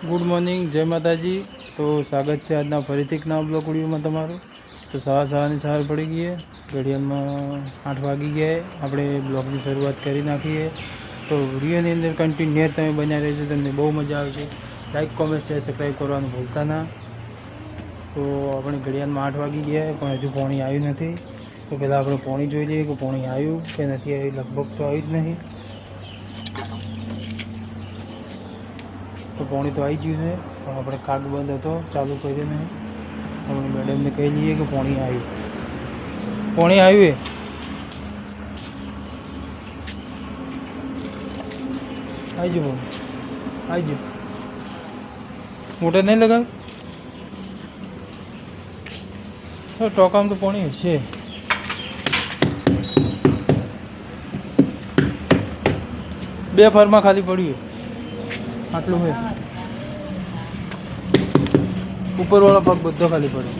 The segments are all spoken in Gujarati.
ગુડ મોર્નિંગ, જય માતાજી। તો સ્વાગત છે આજના ફરીથી એક નવા બ્લોગ વિડીયોમાં તમારું। તો સવારની સવાર પડી ગઈ છે, ઘડિયાળમાં 8 વાગી ગયા। આપણે બ્લોગની શરૂઆત કરી નાખીએ। તો વિડીયોની અંદર કન્ટિન્યુઅર તમે બન્યા રહેજો, તમને બહુ મજા આવશે। લાઈક, કોમેન્ટ, શેર, સબસ્ક્રાઈબ કરવાનું ભૂલતા ના। તો આપણે ઘડિયાળમાં 8 વાગી ગયા પણ હજુ પાણી આવ્યું નથી। તો પહેલાં આપણે પાણી જોઈ લઈએ કે પાણી આવ્યું કે નથી આવ્યું। લગભગ તો આવ્યું જ નહીં। તો પાણી તો આવી ગયું છે પણ આપણે કાગ બંધ હતો, ચાલુ કર્યો નહીં। આપણે મેડમને કહી દઈએ કે પાણી આવ્યું, પાણી આવ્યું। આવી ગયું, પાણી આવી ગયું। મોટર નહીં લગાવ્યું તો ટોકામાં તો પાણી હશે। બે ફરમાં ખાલી પડ્યું આટલું હોય। ઉપરવાળો ભાગ બધો ખાલી પડ્યો।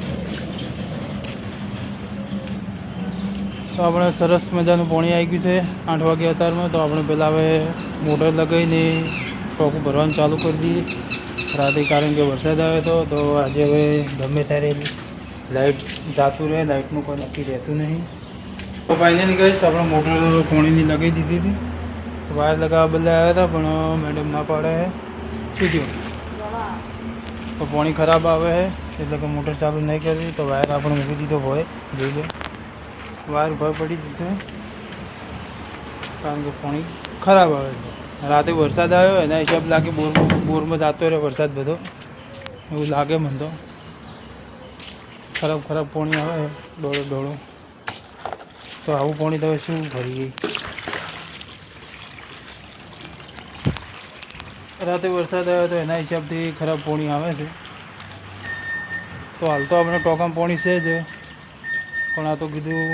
તો આપણે સરસ મજાનું પાણી આવી ગયું છે 8 વાગે અત્યારમાં। તો આપણે પહેલાં હવે મોટર લગાવીને ટોકું ભરવાનું ચાલુ કરી દઈએ રાતે, કારણ કે વરસાદ આવ્યો હતો। તો આજે હવે ગમે ત્યારે લાઇટ જાતું રહે, લાઇટનું કોઈ નક્કી રહેતું નહીં। તો ફાઇનલી ગઈશ આપણે મોટર પાણીની લગાવી દીધી હતી। વાયર લગાવવા બદલે આવ્યા હતા પણ મેડમ ના પાડે છે। શું થયું? તો પાણી ખરાબ આવે છે એટલે કે મોટર ચાલુ નહીં કરવી। તો વાયર આપણે મૂકી દીધો હોય, જોઈ લો વાયર ભર પડી દીધો કારણ કે પાણી ખરાબ આવે છે। રાતે વરસાદ આવ્યો એના હિસાબ લાગે બોરમાં જતો રહે વરસાદ બધો, એવું લાગે મને તો। ખરાબ પાણી આવે ડોળો। તો આવું પાણી તો શું ભરીએ? રાતે વરસાદ આવ્યો તો એના હિસાબથી ખરાબ પાણી આવે છે। તો હાલ તો આપણે ટોકામાં પાણી છે જ, પણ આ તો કીધું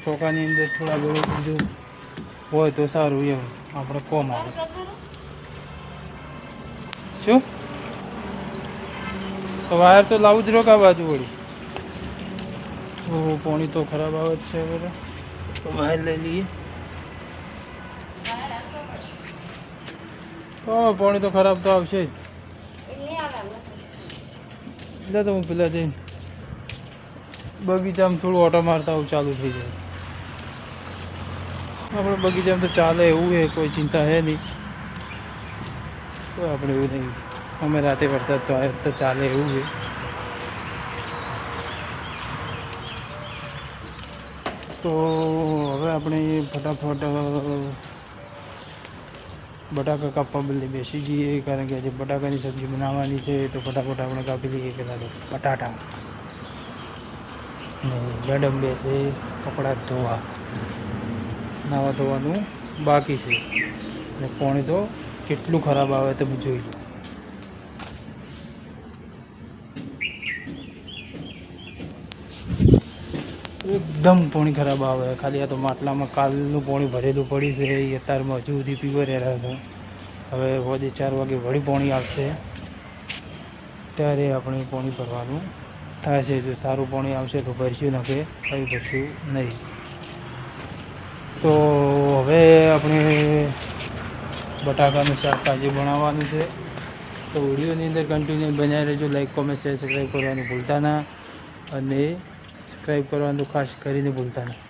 ટોકાની અંદર થોડા ઘણું કીધું હોય તો સારું, એવું આપણે કોમ આવે। શું તો વાયર તો લાવું જ રોકા બાજુ વળી। તો પાણી તો ખરાબ આવે જ છે હવે, તો વાયર લઈ લઈએ। પાણી તો ખરાબ તો આવશે જ। એટલે તો હું પેલા જઈને બગીચામાં થોડું ઓટો મારતા આવું, ચાલુ થઈ જાય। આપણે બગીચામાં તો ચાલે એવું છે, કોઈ ચિંતા છે નહીં। તો આપણે એવું નહીં, અમે રાતે વરસાદ તો આવે તો ચાલે એવું છે। તો હવે આપણે ફટાફટ બટાકા કાપવા બદલે બેસી જઈએ, કારણ કે આજે બટાકાની સબ્જી બનાવવાની છે। તો ફટાફટ આપણે કાપી લઈએ પહેલાં તો બટાટા। ને મેડમ બેસે કપડાં ધોવા, નાવા ધોવાનું બાકી છે। ને પાણી તો કેટલું ખરાબ આવે તમે જોઈ લો। એકદમ પાણી ખરાબ આવે। ખાલી આ તો માટલામાં કાલનું પાણી ભરેલું પડી છે, એ અત્યારમાં હજુ સુધી પીવા રહ્યા છે। હવે વડે 4 વાગે વળી પાણી આવશે, ત્યારે આપણે પાણી ભરવાનું થશે। જો સારું પાણી આવશે તો ભરશું, ન કે કંઈ ભરશું નહીં। તો હવે આપણે બટાકાનું શાક આજે બનાવવાનું છે। તો વિડીયોની અંદર કન્ટિન્યુ બનાવી રહેજો। લાઈક, કોમેન્ટ, શેર, સબસ્ક્રાઈબ કરવાનું ભૂલતા ના, અને સબસ્ક્રાઈબ કરવાનું ખાસ કરીને ભૂલતા ના।